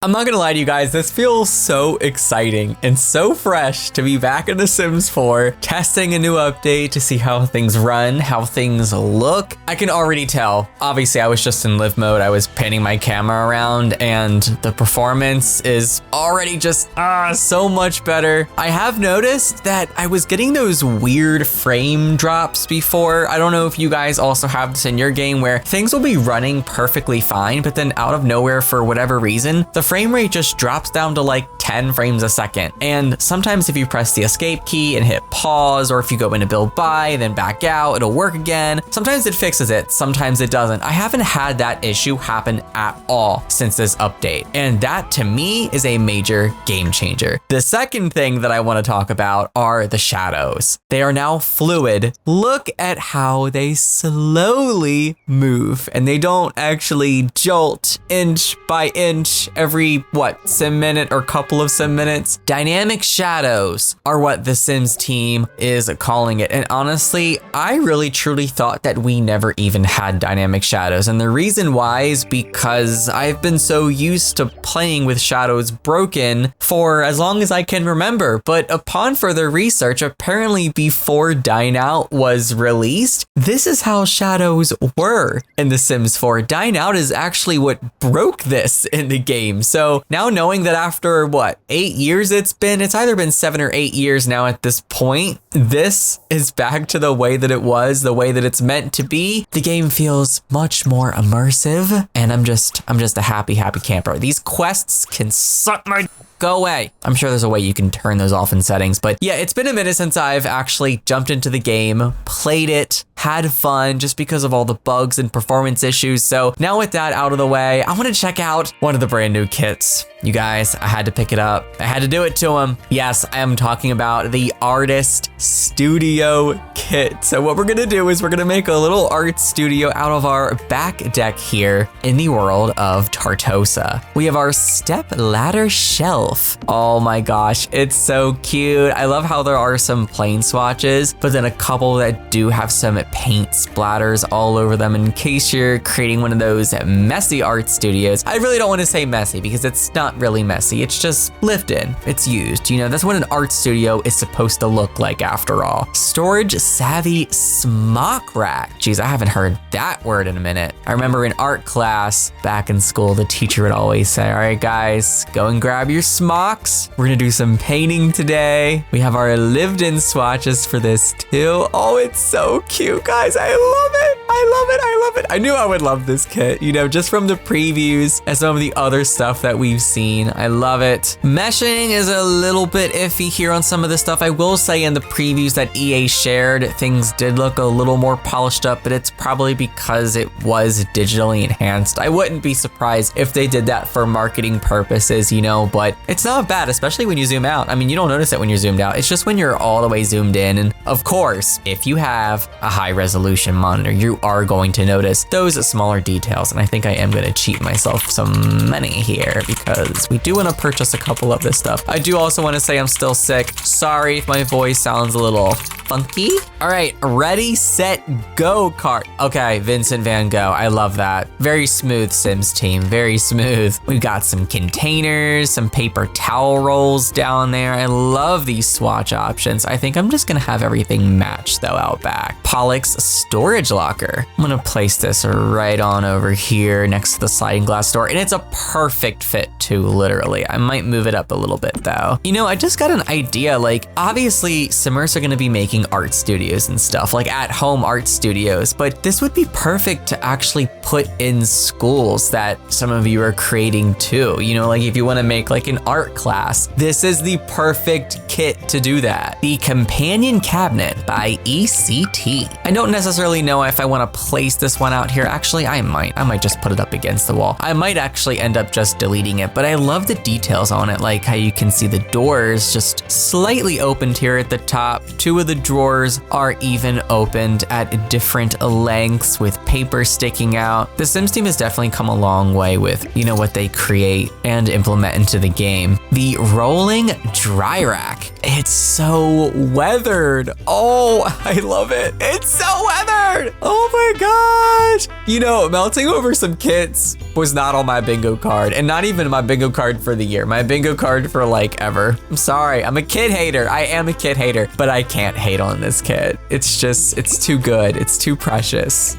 I'm not gonna lie to you guys, this feels so exciting and so fresh to be back in The Sims 4, testing a new update to see how things run, how things look. I can already tell. Obviously, I was just in live mode. I was panning my camera around and the performance is already just so much better. I have noticed that I was getting those weird frame drops before. I don't know if you guys also have this in your game where things will be running perfectly fine, but then out of nowhere, for whatever reason, the frame rate just drops down to like 10 frames a second. And sometimes if you press the escape key and hit pause, or if you go into build by and then back out, it'll work again. Sometimes it fixes it, sometimes it doesn't. I haven't had that issue happen at all since this update. And that to me is a major game changer. The second thing that I want to talk about are the shadows. They are now fluid. Look at how they slowly move and they don't actually jolt inch by inch every sim minute or couple of sim minutes. Dynamic shadows are what the Sims team is calling it. And honestly, I really truly thought that we never even had dynamic shadows. And the reason why is because I've been so used to playing with shadows broken for as long as I can remember. But upon further research, apparently before Dine Out was released, this is how shadows were in The Sims 4. Dine Out is actually what broke this in the game. So now knowing that after 8 years it's either been 7 or 8 years now at this point, this is back to the way that it was, the way that it's meant to be. The game feels much more immersive and I'm just a happy camper. These quests can suck my go away. I'm sure there's a way you can turn those off in settings, but yeah, it's been a minute since I've actually jumped into the game, played it, had fun just because of all the bugs and performance issues. So now with that out of the way, I want to check out one of the brand new kits. You guys, I had to pick it up. I had to do it to him. Yes, I am talking about the Artist Studio kit. So what we're gonna do is we're gonna make a little art studio out of our back deck here in the world of Tartosa. We have our step ladder shelf. Oh my gosh, it's so cute. I love how there are some plain swatches, but then a couple that do have some paint splatters all over them in case you're creating one of those messy art studios. I really don't want to say messy because it's not really messy. It's just lived in. It's used. You know, that's what an art studio is supposed to look like after all. Storage savvy smock rack. Geez, I haven't heard that word in a minute. I remember in art class back in school, the teacher would always say, all right, guys, go and grab your smocks. We're gonna do some painting today. We have our lived in swatches for this too. Oh, it's so cute, guys. I love it. I love it. I love it. I knew I would love this kit, you know, just from the previews and some of the other stuff that we've seen. I love it. Meshing is a little bit iffy here on some of this stuff. I will say in the previews that EA shared, things did look a little more polished up, but it's probably because it was digitally enhanced. I wouldn't be surprised if they did that for marketing purposes, you know, but it's not bad, especially when you zoom out. I mean, you don't notice it when you're zoomed out. It's just when you're all the way zoomed in. And of course, if you have a high resolution monitor, you are going to notice those smaller details. And I think I am going to cheat myself some money here because we do want to purchase a couple of this stuff. I do also want to say I'm still sick. Sorry if my voice sounds a little funky. All right, ready, set, go kart. Okay, Vincent Van Gogh, I love that. Very smooth Sims team, very smooth. We've got some containers, some paper towel rolls down there. I love these swatch options. I think I'm just gonna have everything matched though out back. Pollux storage locker. I'm gonna place this right on over here next to the sliding glass door, and it's a perfect fit too, literally. I might move it up a little bit though. You know, I just got an idea, like obviously Simmers are gonna be making art studios and stuff, like at home art studios, but this would be perfect to actually put in schools that some of you are creating too. You know, like if you wanna make like an art class, this is the perfect kit to do that. The Companion Cabinet by ECT. I don't necessarily know if I wanna place this one out here. Actually, I might just put it up against the wall. I might actually end up just deleting it, but I love the details on it, like how you can see the doors just slightly opened here at the top. Two of the drawers are even opened at different lengths with paper sticking out. The Sims team has definitely come a long way with, you know, what they create and implement into the game. the rolling dry rack. It's so weathered. Oh, I love it. It's so weathered. Oh my gosh. You know, melting over some kits was not on my bingo card, and not even my bingo card for the year. My bingo card for like ever. I'm sorry, I'm a kit hater. I am a kit hater, but I can't hate on this kit. It's just, it's too good. It's too precious.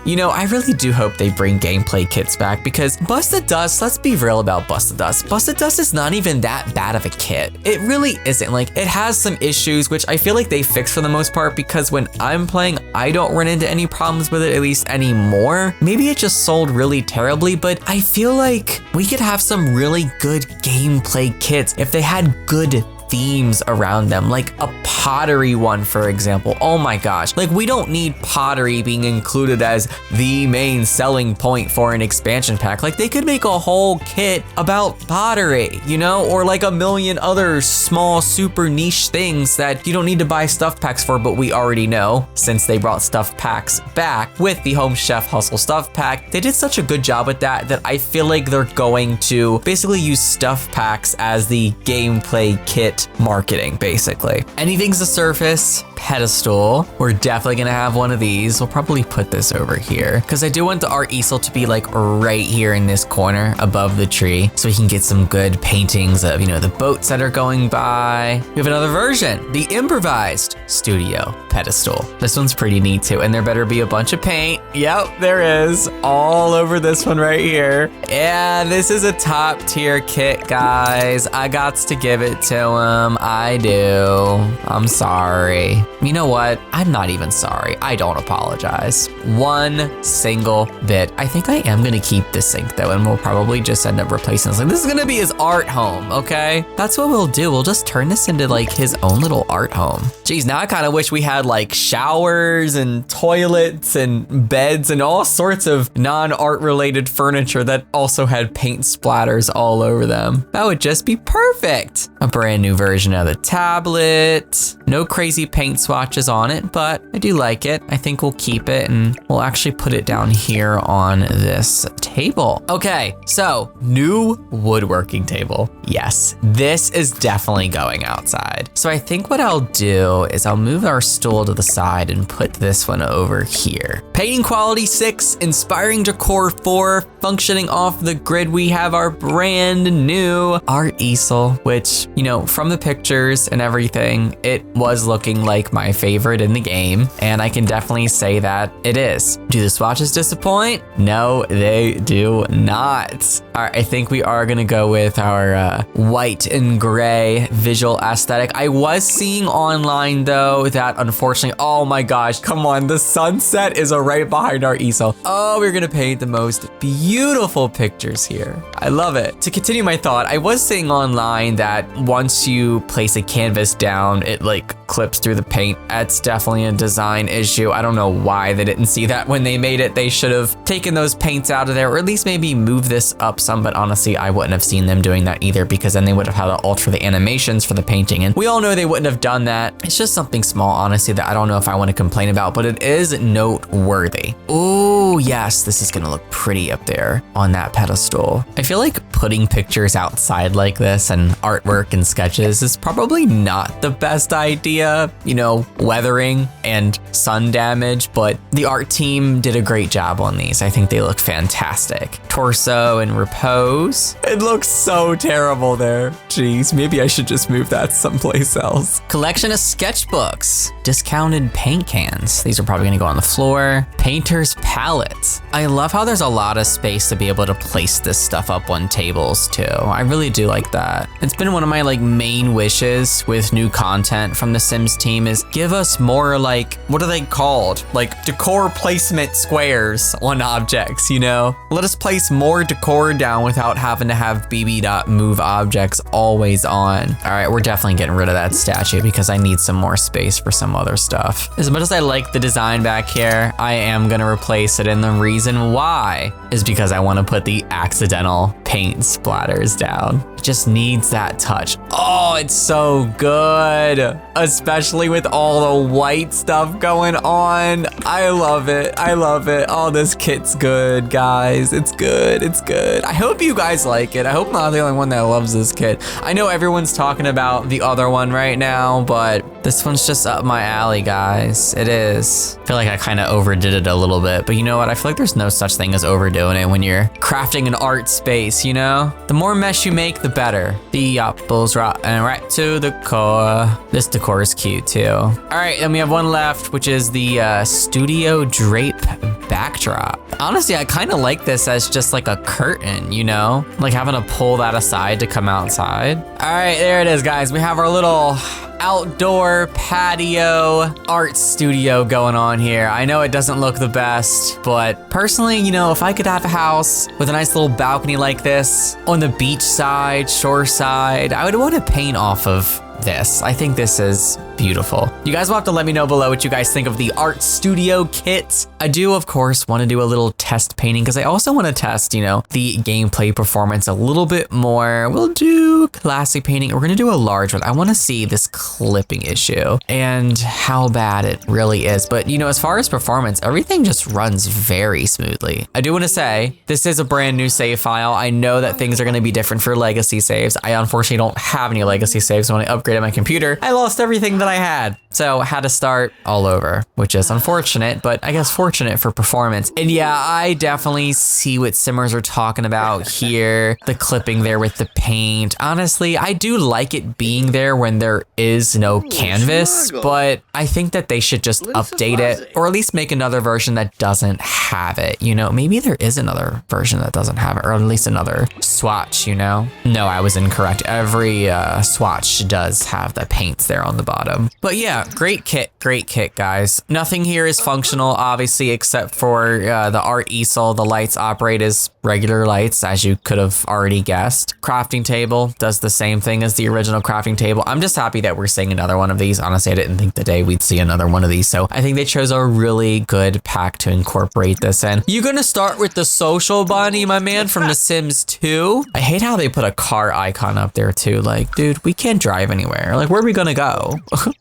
You know, I really do hope they bring gameplay kits back, because Busted Dust, let's be real about Busted Dust. Busted Dust is not even that bad of a kit. It really isn't. Like, it has some issues, which I feel like they fix for the most part, because when I'm playing, I don't run into any problems with it, at least anymore. Maybe it just sold really terribly, but I feel like we could have some really good gameplay kits if they had good themes around them, like a pottery one, for example. Oh my gosh, like we don't need pottery being included as the main selling point for an expansion pack. Like they could make a whole kit about pottery, you know, or like a million other small super niche things that you don't need to buy stuff packs for, but we already know since they brought stuff packs back with the Home Chef Hustle stuff pack. They did such a good job with that I feel like they're going to basically use stuff packs as the gameplay kit marketing, basically. Anything's a surface pedestal. We're definitely gonna have one of these. We'll probably put this over here because I do want the art easel to be like right here in this corner above the tree so we can get some good paintings of, you know, the boats that are going by. We have another version, the improvised studio pedestal. This one's pretty neat too, and there better be a bunch of paint. Yep, there is all over this one right here. Yeah, this is a top tier kit, guys. I got to give it to him. I do. I'm sorry. You know what? I'm not even sorry. I don't apologize. One single bit. I think I am gonna keep this sink though, and we'll probably just end up replacing this. Like, this is gonna be his art home, okay? That's what we'll do. We'll just turn this into like his own little art home. Geez, now I kind of wish we had like showers and toilets and beds and all sorts of non-art related furniture that also had paint splatters all over them. That would just be perfect. A brand new version of the tablet. No crazy paint swatches on it, but I do like it. I think we'll keep it and we'll actually put it down here on this table. Okay, so new woodworking table. Yes, this is definitely going outside. So I think what I'll do is I'll move our stool to the side and put this one over here. Painting quality 6, inspiring decor 4, functioning off the grid. We have our brand new art easel, which, you know, from the pictures and everything, it was looking like my favorite in the game, and I can definitely say that it is. Do the swatches disappoint? No, they do not. All right, I think we are gonna go with our white and gray visual aesthetic. I was seeing online though that unfortunately, oh my gosh, come on, the sunset is right behind our easel. Oh, we're gonna paint the most beautiful pictures here. I love it. To continue my thought, I was seeing online that once you place a canvas down, it like clips through the paint. That's definitely a design issue. I don't know why they didn't see that when they made it. They should have taken those paints out of there, or at least maybe move this up some, but honestly, I wouldn't have seen them doing that either, because then they would have had to alter the animations for the painting, and we all know they wouldn't have done that. It's just something small, honestly, that I don't know if I want to complain about, but it is noteworthy. Oh yes, this is gonna look pretty up there on that pedestal. I feel like putting pictures outside like this and artwork and sketches is probably not the best idea, you know, weathering and sun damage, but the art team did a great job on these. I think they look fantastic. Torso and repose. It looks so terrible there. Jeez, maybe I should just move that someplace else. Collection of sketchbooks. Discounted paint cans. These are probably gonna go on the floor. Painter's palette. I love how there's a lot of space to be able to place this stuff up on tables too. I really do like that. It's been one of my like main wishes with new content from the Sims team is give us more like, what are they called? Like decor placement squares on objects, you know? Let us place more decor down without having to have bb.move objects always on. All right, we're definitely getting rid of that statue because I need some more space for some other stuff. As much as I like the design back here, I am gonna replace it, and the reason why is because I wanna put the accidental paint splatters down. It just needs that touch. Oh, it's so good. Especially with with all the white stuff going on. I love it. I love it. Oh, this kit's good, guys. It's good. It's good. I hope you guys like it. I hope I'm not the only one that loves this kit. I know everyone's talking about the other one right now, but this one's just up my alley, guys. It is. I feel like I kind of overdid it a little bit, but you know what? I feel like there's no such thing as overdoing it when you're crafting an art space, you know? The more mesh you make, the better. The apples rotten right to the core. This decor is cute too. All right, and we have one left, which is the studio drape backdrop. Honestly, I kind of like this as just like a curtain, you know? Like having to pull that aside to come outside. All right, there it is, guys. We have our little outdoor patio art studio going on here. I know it doesn't look the best, but personally, you know, if I could have a house with a nice little balcony like this on the beach side, shore side, I would want to paint off of this. I think this is beautiful. You guys will have to let me know below what you guys think of the art studio kit. I do, of course, want to do a little test painting because I also want to test, you know, the gameplay performance a little bit more. We'll do classic painting. We're going to do a large one. I want to see this clipping issue and how bad it really is. But, you know, as far as performance, everything just runs very smoothly. I do want to say this is a brand new save file. I know that things are going to be different for legacy saves. I unfortunately don't have any legacy saves. When I upgraded my computer, I lost everything that I had. So I had to start all over, which is unfortunate, but I guess fortunate for performance. And yeah, I definitely see what Simmers are talking about here. The clipping there with the paint. Honestly, I do like it being there when there is no canvas, but I think that they should just update it or at least make another version that doesn't have it. You know, maybe there is another version that doesn't have it, or at least another swatch, you know? No, I was incorrect. Every swatch does have the paints there on the bottom. But yeah, great kit, guys. Nothing here is functional, obviously, except for the art easel. The lights operate as regular lights, as you could have already guessed. Crafting table does the same thing as the original crafting table. I'm just happy that we're seeing another one of these. Honestly, I didn't think the day we'd see another one of these, so I think they chose a really good pack to incorporate this in. You gonna start with the social bunny, my man, from The Sims 2? I hate how they put a car icon up there too. Like, dude, we can't drive anywhere. Like, where are we gonna go?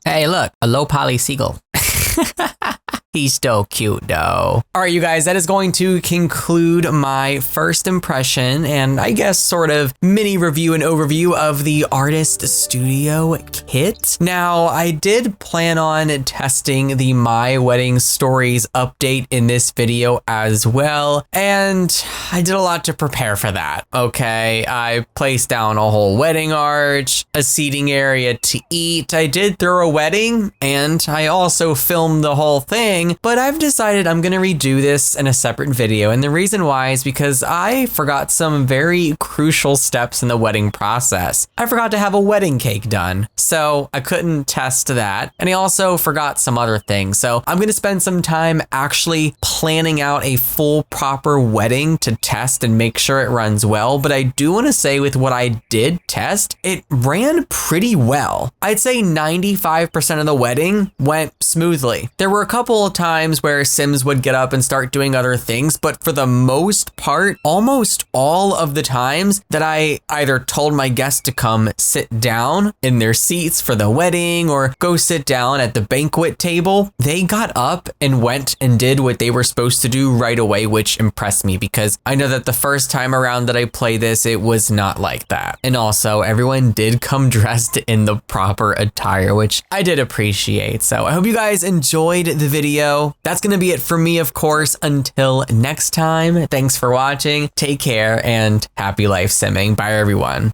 Hey, look, a low poly seagull. He's still cute though. All right, you guys, that is going to conclude my first impression and I guess sort of mini review and overview of the Artist Studio kit. Now, I did plan on testing the My Wedding Stories update in this video as well, and I did a lot to prepare for that, okay? I placed down a whole wedding arch, a seating area to eat. I did throw a wedding, and I also filmed the whole thing, but I've decided I'm gonna redo this in a separate video. And the reason why is because I forgot some very crucial steps in the wedding process. I forgot to have a wedding cake done, so I couldn't test that. And I also forgot some other things. So I'm gonna spend some time actually planning out a full proper wedding to test and make sure it runs well. But I do wanna say with what I did test, it ran pretty well. I'd say 95% of the wedding went smoothly. There were a couple of times where Sims would get up and start doing other things, but for the most part, almost all of the times that I either told my guests to come sit down in their seats for the wedding or go sit down at the banquet table, they got up and went and did what they were supposed to do right away, which impressed me because I know that the first time around that I played this, it was not like that. And also, everyone did come dressed in the proper attire, which I did appreciate. So I hope you guys enjoyed the video. That's gonna be it for me, of course. Until next time, thanks for watching, take care, and happy life simming. Bye, everyone.